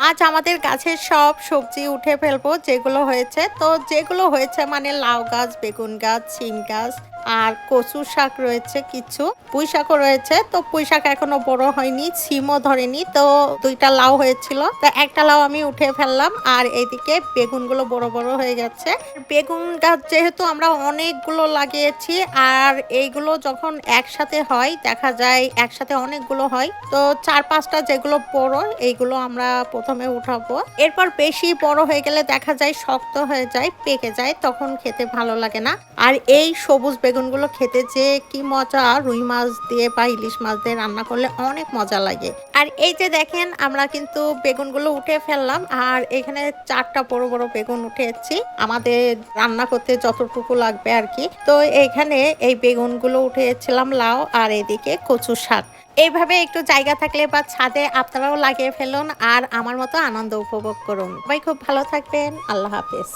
আজ আমাদের গাছের সব সবজি উঠে ফেলবো যেগুলো হয়েছে। তো যেগুলো হয়েছে মানে লাউ গাছ, বেগুন গাছ, সিম গাছ আর কচু শাক রয়েছে কিছু। পুঁই শাকও রয়েছে। তো পুঁই শাক এখনো বড় হয়নি, সিমও ধরেনি। তো ২ টা লাউ হয়েছিল। তো একটা লাউ আমি উঠে ফেললাম। আর এইদিকে বেগুনগুলো বড়, বড় হয়ে গেছে। বেগুন গাছ যেহেতু আমরা অনেকগুলো লাগিয়েছি আর এইগুলো যখন একসাথে হয় দেখা যায় একসাথে অনেকগুলো হয়। তো ৪-৫ টা যেগুলো বড় এইগুলো আমরা ১ম এ উঠাবো। এরপর বেশি বড় হয়ে গেলে দেখা যায় শক্ত হয়ে যায়, পেকে যায়। তখন খেতে ভালো লাগে না। আর এই সবুজ বেগুনগুলো খেতে যে কি মজা, রুই মাছ দিয়ে বা ইলিশ মাছ দিয়ে রান্না করলে অনেক মজা লাগে। আর এই যে দেখেন আমরা কিন্তু বেগুনগুলো উঠে ফেললাম। আর এখানে ৪ টা বড়, বড় বেগুন উঠিয়েছি। আমাদের রান্না করতে যতটুকু লাগবে আরকি। তো এখানে এই বেগুনগুলো উঠিয়েছিলাম লাউ আর এদিকে কচু শাক। এইভাবে একটু জায়গা থাকলে বা ছাদে আপনারাও লাগিয়ে ফেলুন আর আমার মতো আনন্দ উপভোগ করুন। সবাই খুব ভালো থাকবেন। আল্লাহ হাফেজ।